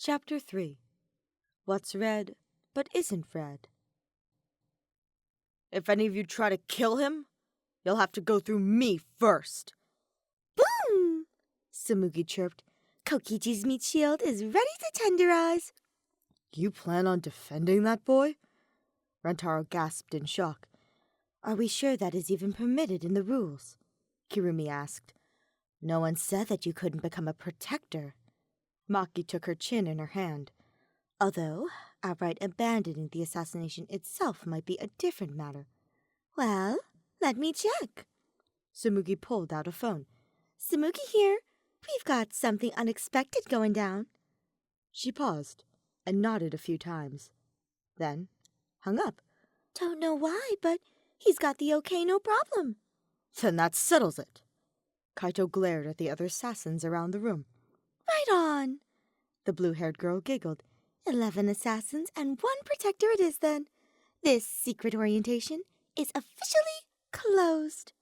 Chapter 3. What's red but isn't red? If any of you try to kill him, you'll have to go through me first. Boom! Tsumugi chirped. Kokichi's meat shield is ready to tenderize. You plan on defending that boy? Rentaro gasped in shock. Are we sure that is even permitted in the rules? Kirumi asked. No one said that you couldn't become a protector. Maki took her chin in her hand. Although, outright abandoning the assassination itself might be a different matter. Well, let me check. Tsumugi pulled out a phone. Tsumugi here. We've got something unexpected going down. She paused and nodded a few times. Then hung up. Don't know why, but he's got the okay, no problem. Then that settles it. Kaito glared at the other assassins around the room. Right on. The blue-haired girl giggled. 11 assassins and 1 protector it is then. This secret orientation is officially closed.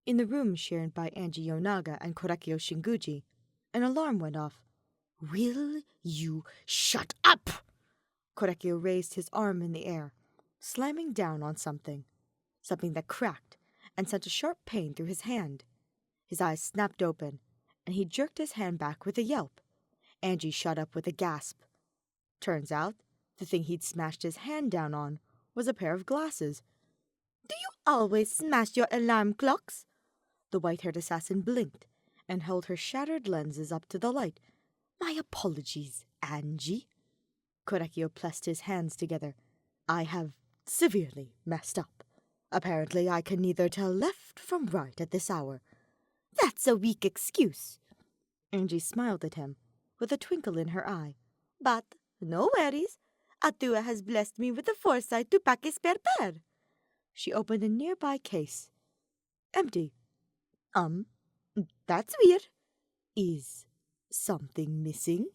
In the room shared by Angie Yonaga and Korekio Shinguji, an alarm went off. Will you shut up? Korekio raised his arm in the air, slamming down on something that cracked and sent a sharp pain through his hand. His eyes snapped open, and he jerked his hand back with a yelp. Angie shut up with a gasp. Turns out, the thing he'd smashed his hand down on was a pair of glasses. Do you always smash your alarm clocks? The white-haired assassin blinked and held her shattered lenses up to the light. My apologies, Angie. Korekio pressed his hands together. I have severely messed up. Apparently I can neither tell left from right at this hour. That's a weak excuse. Angie smiled at him, with a twinkle in her eye. But no worries. Atua has blessed me with the foresight to pack a spare pair. She opened a nearby case. Empty. That's weird. Is something missing?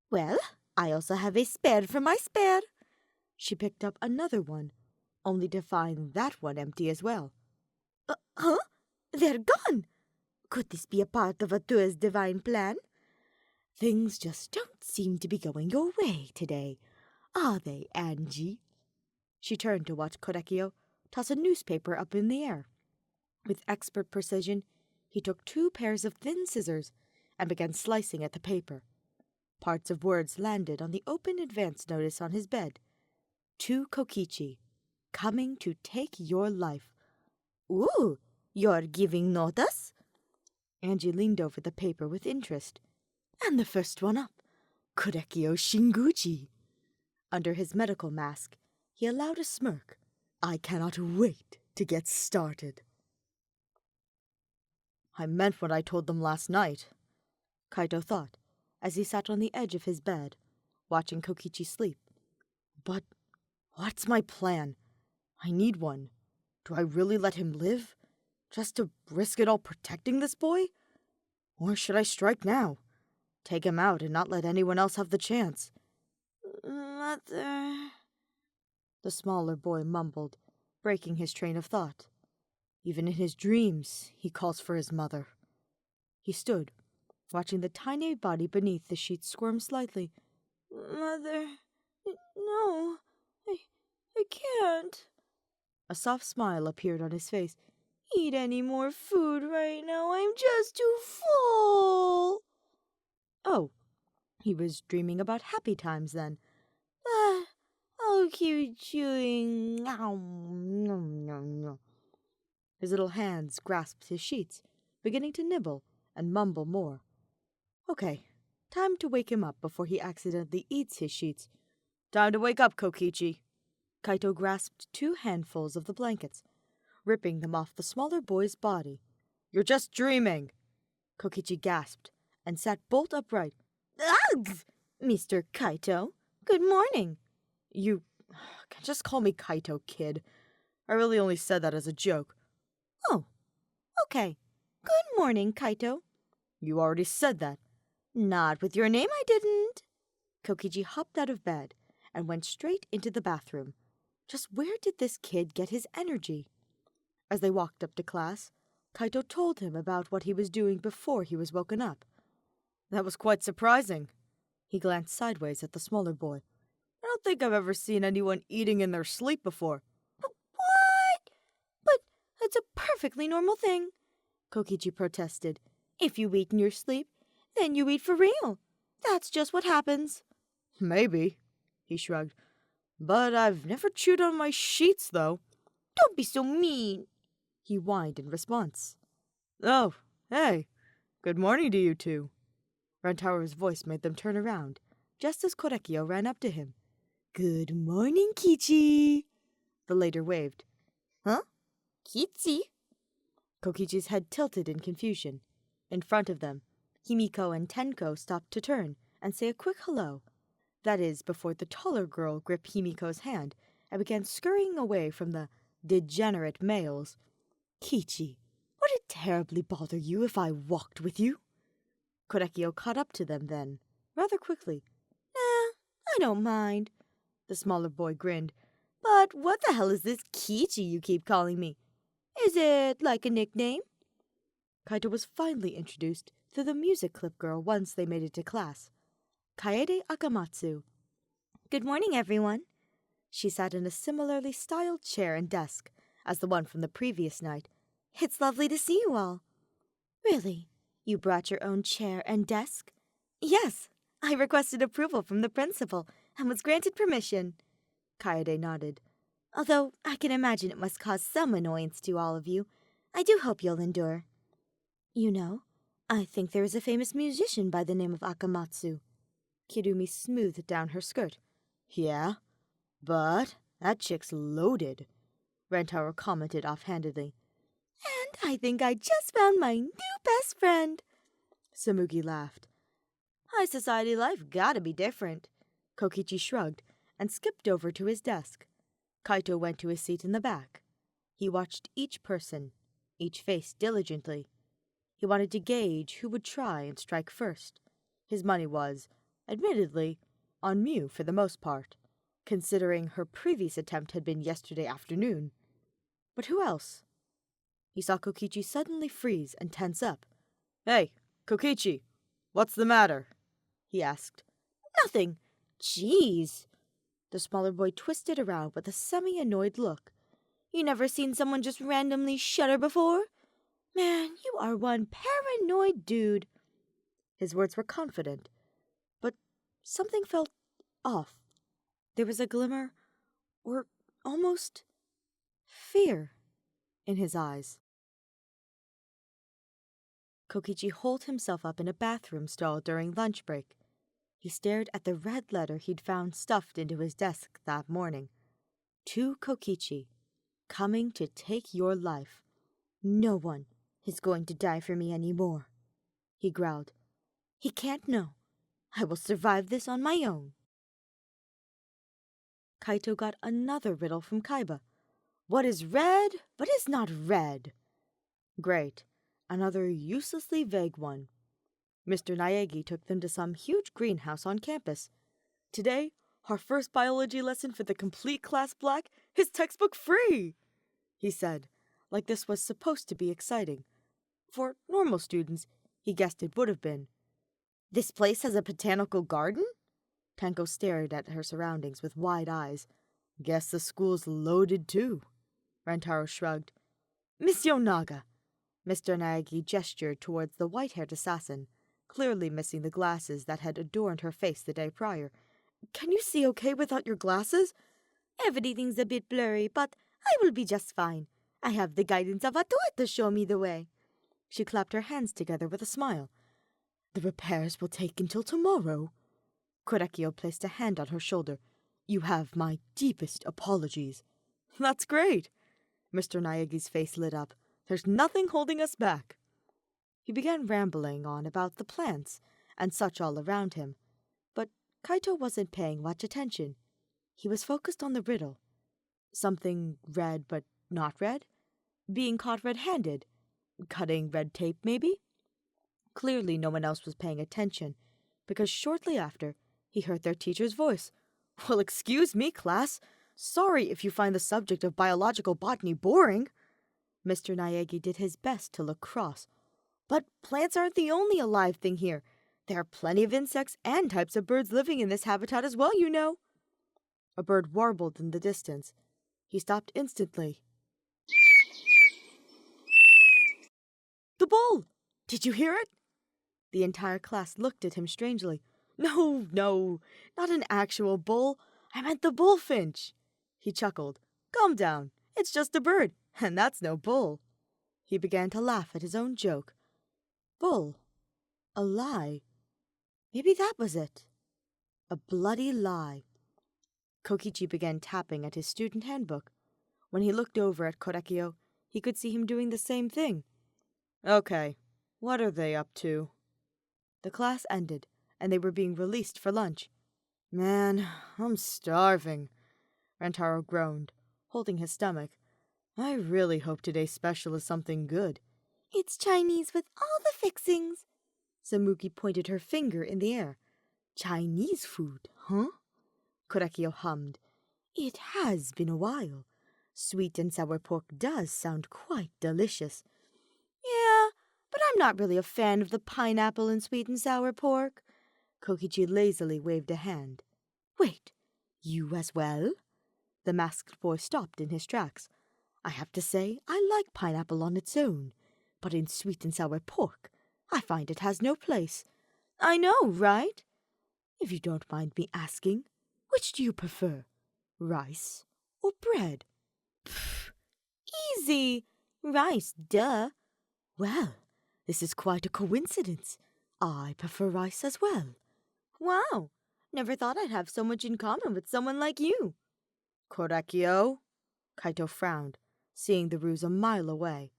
Well, I also have a spare for my spare. She picked up another one, only to find that one empty as well. Huh? They're gone. Could this be a part of Atua's divine plan? Things just don't seem to be going your way today, are they, Angie? She turned to watch Korekio toss a newspaper up in the air. With expert precision, he took 2 pairs of thin scissors and began slicing at the paper. Parts of words landed on the open advance notice on his bed. To Kokichi, coming to take your life. Ooh, you're giving notice? Angie leaned over the paper with interest. And the first one up, Korekio Shinguji. Under his medical mask, he allowed a smirk. I cannot wait to get started. I meant what I told them last night, Kaito thought, as he sat on the edge of his bed, watching Kokichi sleep. But what's my plan? I need one. Do I really let him live, just to risk it all protecting this boy? Or should I strike now? Take him out and not let anyone else have the chance? Mother... The smaller boy mumbled, breaking his train of thought. Even in his dreams, he calls for his mother. He stood, watching the tiny body beneath the sheet squirm slightly. Mother... No... I can't. A soft smile appeared on his face. Eat any more food right now. I'm just too full. Oh, he was dreaming about happy times then. I'll keep chewing. His little hands grasped his sheets, beginning to nibble and mumble more. Okay, time to wake him up before he accidentally eats his sheets. Time to wake up, Kokichi. Kaito grasped 2 handfuls of the blankets, ripping them off the smaller boy's body. You're just dreaming! Kokichi gasped and sat bolt upright. Ugh! Mr. Kaito, good morning. You can just call me Kaito, kid. I really only said that as a joke. Oh, okay. Good morning, Kaito. You already said that. Not with your name, I didn't. Kokichi hopped out of bed and went straight into the bathroom. Just where did this kid get his energy? As they walked up to class, Kaito told him about what he was doing before he was woken up. That was quite surprising. He glanced sideways at the smaller boy. I don't think I've ever seen anyone eating in their sleep before. What? But it's a perfectly normal thing, Kokichi protested. If you eat in your sleep, then you eat for real. That's just what happens. Maybe, he shrugged. But I've never chewed on my sheets, though. Don't be so mean, he whined in response. Oh, hey, good morning to you two. Rantaro's voice made them turn around, just as Korekio ran up to him. Good morning, Kichi. The later waved. Huh? Kichi? Kokichi's head tilted in confusion. In front of them, Himiko and Tenko stopped to turn and say a quick hello. That is, before the taller girl gripped Himiko's hand and began scurrying away from the degenerate males. Kichi, would it terribly bother you if I walked with you? Korekio caught up to them then, rather quickly. Nah, I don't mind. The smaller boy grinned. But what the hell is this Kichi you keep calling me? Is it like a nickname? Kaito was finally introduced to the music clip girl once they made it to class. Kaede Akamatsu. Good morning, everyone. She sat in a similarly styled chair and desk as the one from the previous night. It's lovely to see you all. Really? You brought your own chair and desk? Yes, I requested approval from the principal and was granted permission. Kaede nodded. Although I can imagine it must cause some annoyance to all of you, I do hope you'll endure. You know, I think there is a famous musician by the name of Akamatsu. Kirumi smoothed down her skirt. Yeah? But that chick's loaded, Rantaro commented offhandedly. And I think I just found my new best friend. Samugi laughed. High society life gotta be different. Kokichi shrugged and skipped over to his desk. Kaito went to his seat in the back. He watched each person, each face diligently. He wanted to gauge who would try and strike first. His money was, admittedly, on Mew for the most part, considering her previous attempt had been yesterday afternoon. But who else? He saw Kokichi suddenly freeze and tense up. Hey, Kokichi, what's the matter? He asked. Nothing. Jeez. The smaller boy twisted around with a semi-annoyed look. You never seen someone just randomly shudder before? Man, you are one paranoid dude. His words were confident, but something felt off. There was a glimmer, or almost fear, in his eyes. Kokichi holed himself up in a bathroom stall during lunch break. He stared at the red letter he'd found stuffed into his desk that morning. To Kokichi, coming to take your life. No one is going to die for me anymore, he growled. He can't know. I will survive this on my own. Kaito got another riddle from Kaiba. What is red, but is not red? Great. Another uselessly vague one. Mr. Naegi took them to some huge greenhouse on campus. Today, our first biology lesson for the complete class black is textbook free, he said, like this was supposed to be exciting. For normal students, he guessed it would have been. This place has a botanical garden? Tanko stared at her surroundings with wide eyes. Guess the school's loaded too. Rantaro shrugged. Miss Yonaga. Mr. Naegi gestured towards the white-haired assassin, clearly missing the glasses that had adorned her face the day prior. Can you see okay without your glasses? Everything's a bit blurry, but I will be just fine. I have the guidance of Atoa to show me the way. She clapped her hands together with a smile. The repairs will take until tomorrow. Korekio placed a hand on her shoulder. You have my deepest apologies. That's great. Mr. Naegi's face lit up. There's nothing holding us back. He began rambling on about the plants and such all around him, but Kaito wasn't paying much attention. He was focused on the riddle. Something red but not red? Being caught red-handed? Cutting red tape, maybe? Clearly no one else was paying attention, because shortly after, he heard their teacher's voice. Well, excuse me, class. Sorry if you find the subject of biological botany boring. Mr. Naegi did his best to look cross. But plants aren't the only alive thing here. There are plenty of insects and types of birds living in this habitat as well, you know. A bird warbled in the distance. He stopped instantly. The bull! Did you hear it? The entire class looked at him strangely. No, not an actual bull. I meant the bullfinch. He chuckled. Calm down. It's just a bird, and that's no bull. He began to laugh at his own joke. Bull. A lie. Maybe that was it. A bloody lie. Kokichi began tapping at his student handbook. When he looked over at Korekio, he could see him doing the same thing. Okay, what are they up to? The class ended, and they were being released for lunch. Man, I'm starving, Rantaro groaned, holding his stomach. I really hope today's special is something good. It's Chinese with all the fixings. Samuki pointed her finger in the air. Chinese food, huh? Korekio hummed. It has been a while. Sweet and sour pork does sound quite delicious. Yeah, but I'm not really a fan of the pineapple and sweet and sour pork. Kokichi lazily waved a hand. Wait, you as well? The masked boy stopped in his tracks. I have to say, I like pineapple on its own, but in sweet and sour pork, I find it has no place. I know, right? If you don't mind me asking, which do you prefer, rice or bread? Pfft, easy. Rice, duh. Well, this is quite a coincidence. I prefer rice as well. Wow, never thought I'd have so much in common with someone like you. Korekio? Kaito frowned, seeing the ruse a mile away.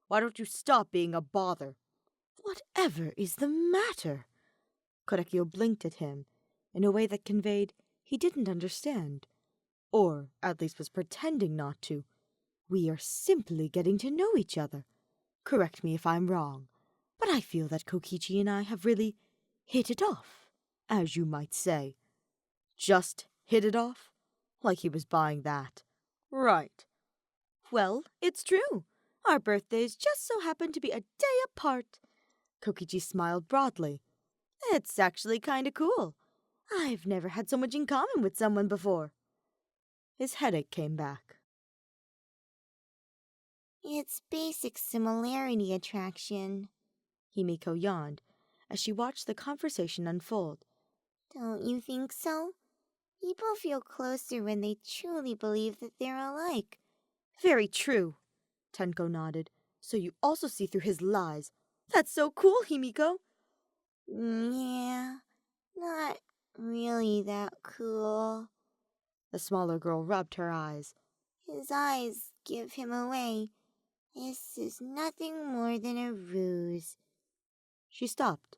Why don't you stop being a bother? Whatever is the matter? Korekio blinked at him in a way that conveyed he didn't understand, or at least was pretending not to. We are simply getting to know each other. Correct me if I'm wrong, but I feel that Kokichi and I have really hit it off, as you might say. Just hit it off? Like he was buying that. Right. Well, it's true. Our birthdays just so happen to be a day apart. Kokichi smiled broadly. It's actually kind of cool. I've never had so much in common with someone before. His headache came back. It's basic similarity attraction, Himiko yawned as she watched the conversation unfold. Don't you think so? People feel closer when they truly believe that they're alike. Very true, Tenko nodded. So you also see through his lies. That's so cool, Himiko. Yeah, not really that cool. The smaller girl rubbed her eyes. His eyes give him away. This is nothing more than a ruse. She stopped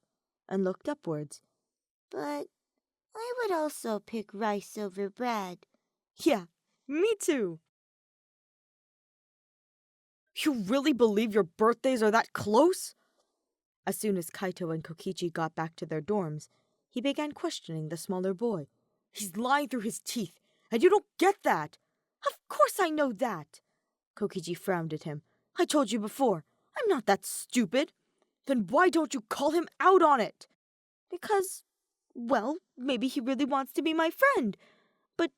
and looked upwards. But I would also pick rice over bread. Yeah, me too. You really believe your birthdays are that close? As soon as Kaito and Kokichi got back to their dorms, he began questioning the smaller boy. He's lying through his teeth, and you don't get that. Of course I know that. Kokichi frowned at him. I told you before, I'm not that stupid. Then why don't you call him out on it? Because, well, maybe he really wants to be my friend. But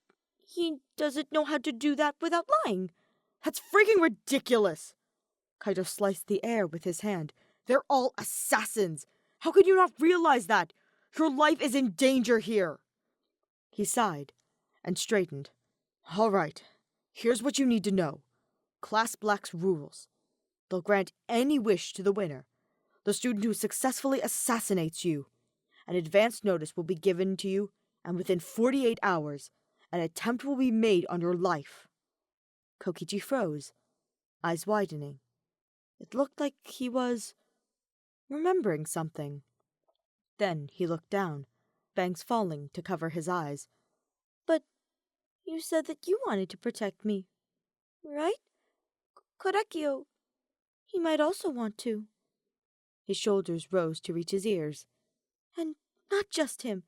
he doesn't know how to do that without lying. That's freaking ridiculous. Kaito sliced the air with his hand. They're all assassins. How could you not realize that? Your life is in danger here. He sighed and straightened. All right, here's what you need to know. Class Black's rules. They'll grant any wish to the winner, the student who successfully assassinates you. An advance notice will be given to you, and within 48 hours, an attempt will be made on your life. Kokichi froze, eyes widening. It looked like he was remembering something. Then he looked down, bangs falling to cover his eyes. But you said that you wanted to protect me, right? Korekio, he might also want to. His shoulders rose to reach his ears. And not just him.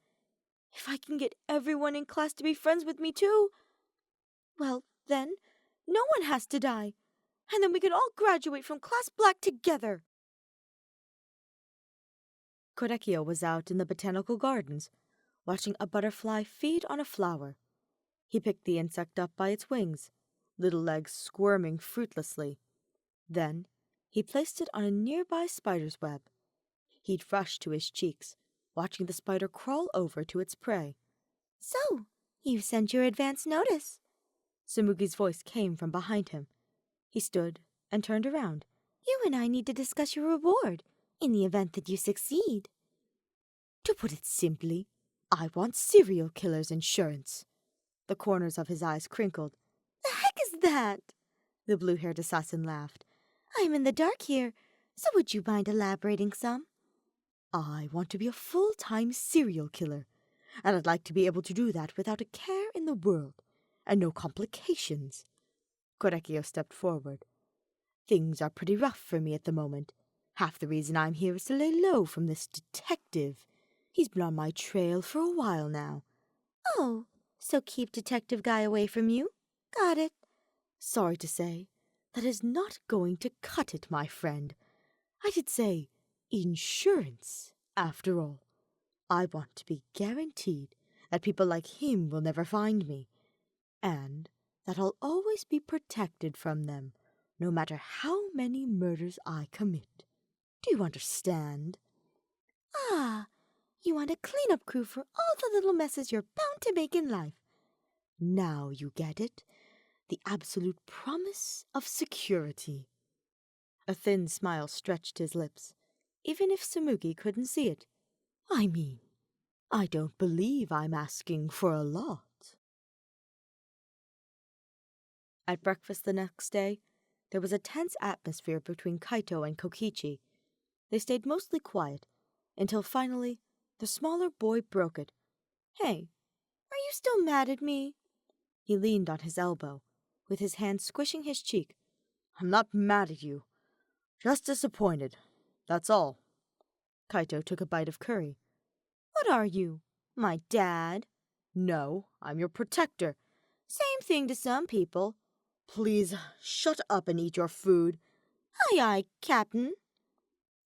If I can get everyone in class to be friends with me too, well, then no one has to die. And then we can all graduate from Class Black together. Korekio was out in the botanical gardens, watching a butterfly feed on a flower. He picked the insect up by its wings, little legs squirming fruitlessly. Then he placed it on a nearby spider's web. He'd rushed to his cheeks, watching the spider crawl over to its prey. So, you sent your advance notice. Samugi's voice came from behind him. He stood and turned around. You and I need to discuss your reward in the event that you succeed. To put it simply, I want serial killer's insurance. The corners of his eyes crinkled. The heck is that? The blue-haired assassin laughed. I'm in the dark here, so would you mind elaborating some? I want to be a full-time serial killer, and I'd like to be able to do that without a care in the world, and no complications. Korekio stepped forward. Things are pretty rough for me at the moment. Half the reason I'm here is to lay low from this detective. He's been on my trail for a while now. Oh, so keep detective guy away from you? Got it. Sorry to say, that is not going to cut it, my friend. I did say insurance, after all. I want to be guaranteed that people like him will never find me, and that I'll always be protected from them, no matter how many murders I commit. Do you understand? Ah, you want a cleanup crew for all the little messes you're bound to make in life. Now you get it. The absolute promise of security. A thin smile stretched his lips, even if Samugi couldn't see it. I mean, I don't believe I'm asking for a lot. At breakfast the next day, there was a tense atmosphere between Kaito and Kokichi. They stayed mostly quiet, until finally the smaller boy broke it. Hey, are you still mad at me? He leaned on his elbow, with his hand squishing his cheek. I'm not mad at you. Just disappointed. That's all. Kaito took a bite of curry. What are you? My dad? No, I'm your protector. Same thing to some people. Please, shut up and eat your food. Aye, aye, Captain.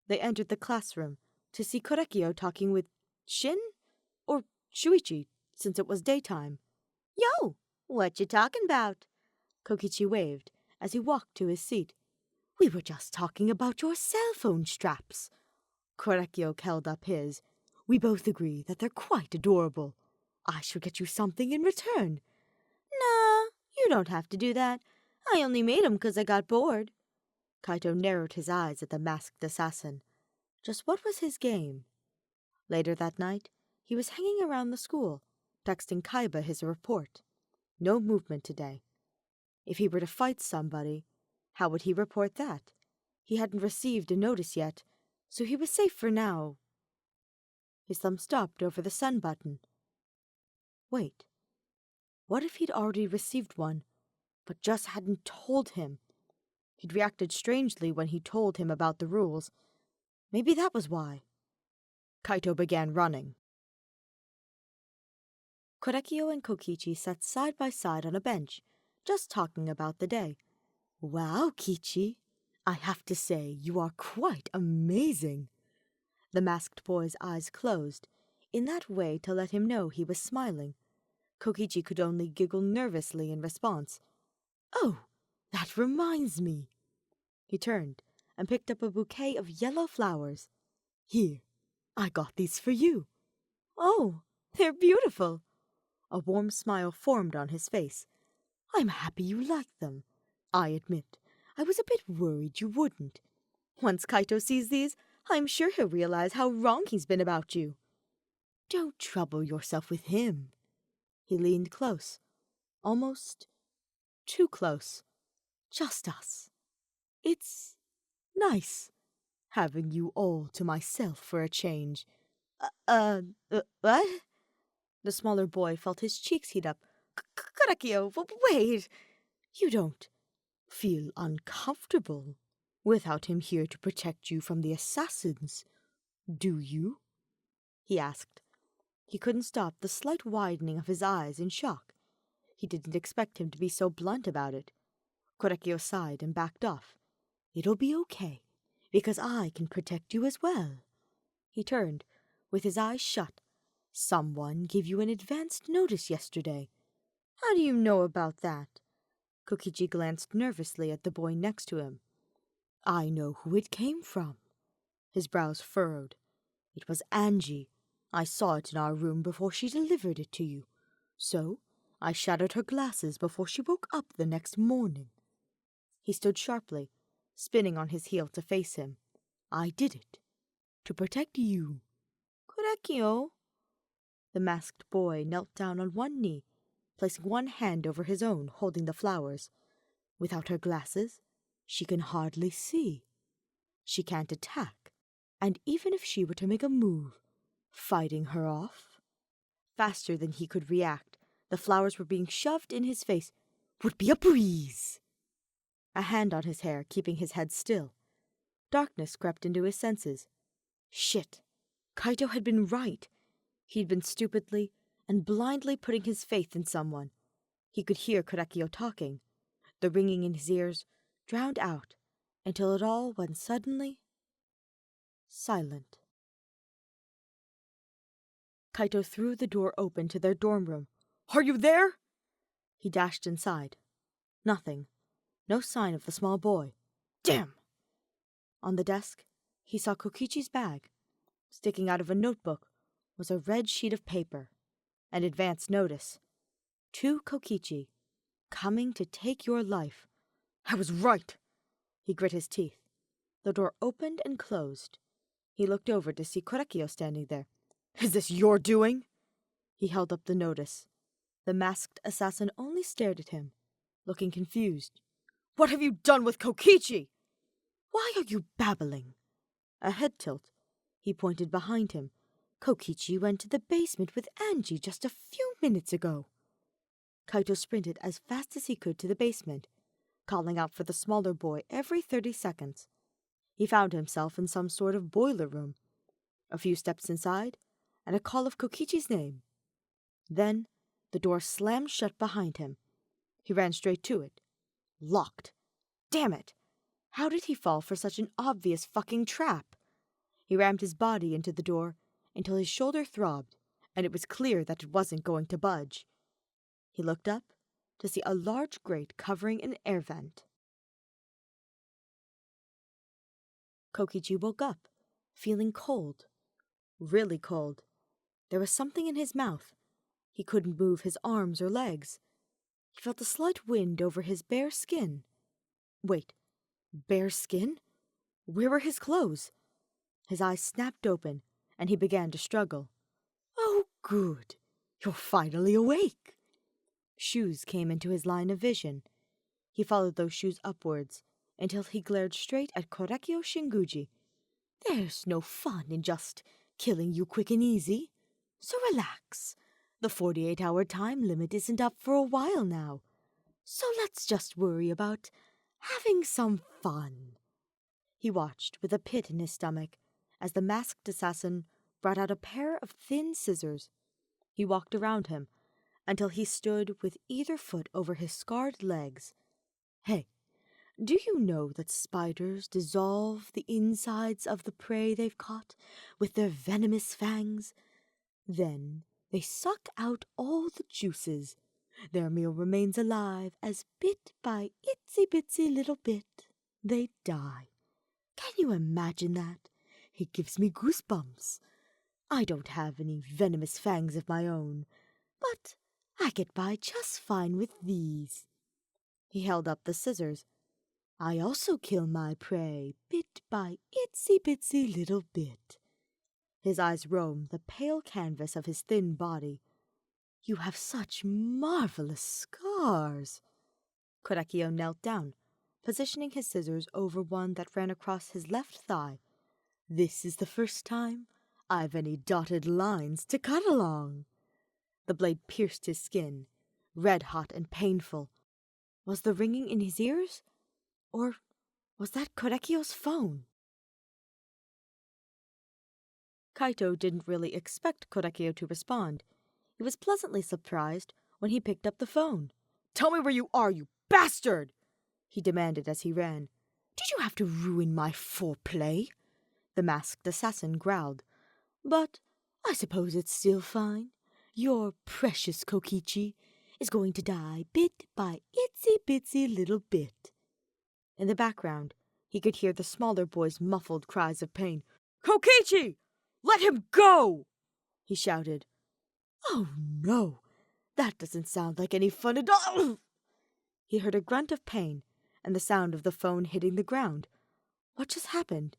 They entered the classroom to see Korekio talking with Shin? Or Shuichi, since it was daytime. Yo, what you talking about? Kokichi waved as he walked to his seat. We were just talking about your cell phone straps. Korekio held up his. We both agree that they're quite adorable. I should get you something in return. Nah, you don't have to do that. I only made 'em 'cause I got bored. Kaito narrowed his eyes at the masked assassin. Just what was his game? Later that night, he was hanging around the school, texting Kaiba his report. No movement today. If he were to fight somebody, how would he report that? He hadn't received a notice yet, so he was safe for now. His thumb stopped over the send button. Wait. What if he'd already received one, but just hadn't told him? He'd reacted strangely when he told him about the rules. Maybe that was why. Kaito began running. Korekio and Kokichi sat side by side on a bench, just talking about the day. Wow, Kichi. I have to say, you are quite amazing. The masked boy's eyes closed, in that way to let him know he was smiling. Kokichi could only giggle nervously in response. Oh, that reminds me. He turned and picked up a bouquet of yellow flowers. Here, I got these for you. Oh, they're beautiful. A warm smile formed on his face. I'm happy you like them. I admit, I was a bit worried you wouldn't. Once Kaito sees these, I'm sure he'll realize how wrong he's been about you. Don't trouble yourself with him. He leaned close. Almost too close. Just us. It's nice having you all to myself for a change. What? The smaller boy felt his cheeks heat up. Korekio, wait. You don't feel uncomfortable without him here to protect you from the assassins, do you? He asked. He couldn't stop the slight widening of his eyes in shock. He didn't expect him to be so blunt about it. Korekio sighed and backed off. It'll be okay, because I can protect you as well. He turned, with his eyes shut. Someone gave you an advanced notice yesterday. How do you know about that? Kokichi glanced nervously at the boy next to him. I know who it came from. His brows furrowed. It was Angie. I saw it in our room before she delivered it to you. So, I shattered her glasses before she woke up the next morning. He stood sharply, spinning on his heel to face him. I did it. To protect you. Korekio? The masked boy knelt down on one knee, placing one hand over his own, holding the flowers. Without her glasses, she can hardly see. She can't attack, and even if she were to make a move, fighting her off? Faster than he could react, the flowers were being shoved in his face. Would be a breeze! A hand on his hair, keeping his head still. Darkness crept into his senses. Shit! Kaito had been right. He'd been stupidly and blindly putting his faith in someone. He could hear Korekio talking. The ringing in his ears drowned out until it all went suddenly silent. Kaito threw the door open to their dorm room. Are you there? He dashed inside. Nothing. No sign of the small boy. Damn! On the desk, he saw Kokichi's bag. Sticking out of a notebook was a red sheet of paper. An advance notice. To Kokichi. Coming to take your life. I was right! He grit his teeth. The door opened and closed. He looked over to see Korekio standing there. Is this your doing? He held up the notice. The masked assassin only stared at him, looking confused. What have you done with Kokichi? Why are you babbling? A head tilt. He pointed behind him. Kokichi went to the basement with Angie just a few minutes ago. Kaito sprinted as fast as he could to the basement, calling out for the smaller boy every 30 seconds. He found himself in some sort of boiler room. A few steps inside, and a call of Kokichi's name. Then the door slammed shut behind him. He ran straight to it. Locked. Damn it! How did he fall for such an obvious fucking trap? He rammed his body into the door until his shoulder throbbed, and it was clear that it wasn't going to budge. He looked up to see a large grate covering an air vent. Kokichi woke up, feeling cold. Really cold. There was something in his mouth. He couldn't move his arms or legs. He felt a slight wind over his bare skin. Wait, bare skin? Where were his clothes? His eyes snapped open, and he began to struggle. Oh, good. You're finally awake. Shoes came into his line of vision. He followed those shoes upwards until he glared straight at Korekio Shinguji. There's no fun in just killing you quick and easy. So relax. The 48-hour time limit isn't up for a while now. So let's just worry about having some fun. He watched with a pit in his stomach as the masked assassin brought out a pair of thin scissors. He walked around him until he stood with either foot over his scarred legs. Hey, do you know that spiders dissolve the insides of the prey they've caught with their venomous fangs? Then they suck out all the juices. Their meal remains alive as bit by itsy-bitsy little bit they die. Can you imagine that? It gives me goosebumps. I don't have any venomous fangs of my own, but I get by just fine with these. He held up the scissors. I also kill my prey bit by itsy-bitsy little bit. His eyes roamed the pale canvas of his thin body. You have such marvelous scars. Korekio knelt down, positioning his scissors over one that ran across his left thigh. This is the first time I've any dotted lines to cut along. The blade pierced his skin, red-hot and painful. Was the ringing in his ears? Or was that Korekio's phone? Kaito didn't really expect Korekio to respond. He was pleasantly surprised when he picked up the phone. Tell me where you are, you bastard! He demanded as he ran. Did you have to ruin my foreplay? The masked assassin growled. But I suppose it's still fine. Your precious Kokichi is going to die bit by itsy-bitsy little bit. In the background, he could hear the smaller boy's muffled cries of pain. "Kokichi! Let him go!" he shouted. Oh no, that doesn't sound like any fun at all. He heard a grunt of pain and the sound of the phone hitting the ground. What just happened?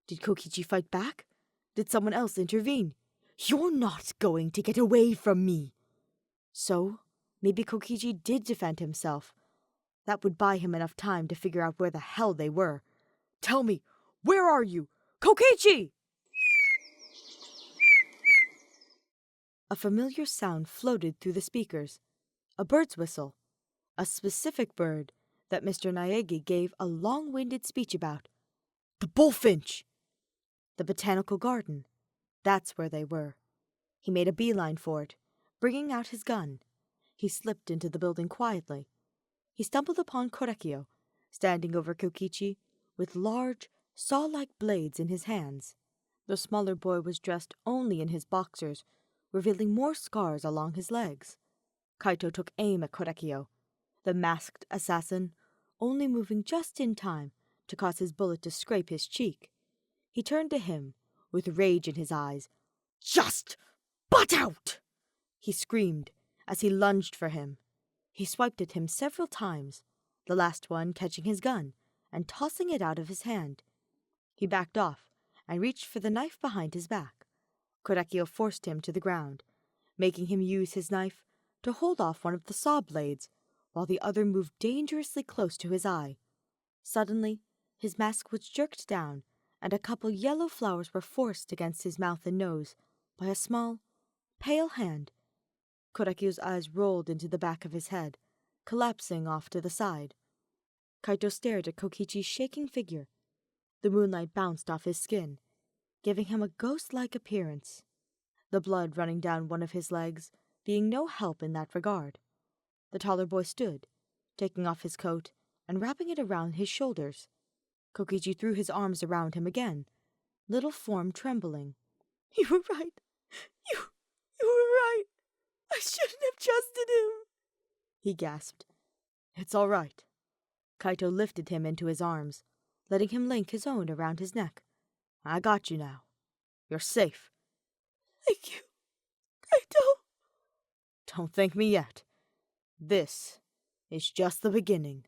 Did Kokichi fight back? Did someone else intervene? You're not going to get away from me. So, maybe Kokichi did defend himself. That would buy him enough time to figure out where the hell they were. Tell me, where are you? Kokichi! A familiar sound floated through the speakers. A bird's whistle. A specific bird that Mr. Naegi gave a long-winded speech about. The bullfinch! The botanical garden. That's where they were. He made a beeline for it, bringing out his gun. He slipped into the building quietly. He stumbled upon Korekio, standing over Kokichi, with large, saw-like blades in his hands. The smaller boy was dressed only in his boxers, revealing more scars along his legs. Kaito took aim at Korekio, the masked assassin, only moving just in time to cause his bullet to scrape his cheek. He turned to him, with rage in his eyes. "Just butt out!" he screamed as he lunged for him. He swiped at him several times, the last one catching his gun and tossing it out of his hand. He backed off and reached for the knife behind his back. Korekio forced him to the ground, making him use his knife to hold off one of the saw blades, while the other moved dangerously close to his eye. Suddenly, his mask was jerked down, and a couple yellow flowers were forced against his mouth and nose by a small, pale hand. Korekio's eyes rolled into the back of his head, collapsing off to the side. Kaito stared at Kokichi's shaking figure. The moonlight bounced off his skin, giving him a ghost-like appearance, the blood running down one of his legs being no help in that regard. The taller boy stood, taking off his coat and wrapping it around his shoulders. Kokichi threw his arms around him again, little form trembling. "You were right. You were right. I shouldn't have trusted him," he gasped. "It's all right." Kaito lifted him into his arms, letting him link his own around his neck. "I got you now. You're safe." "Thank you, Kaito." "Don't thank me yet. This is just the beginning."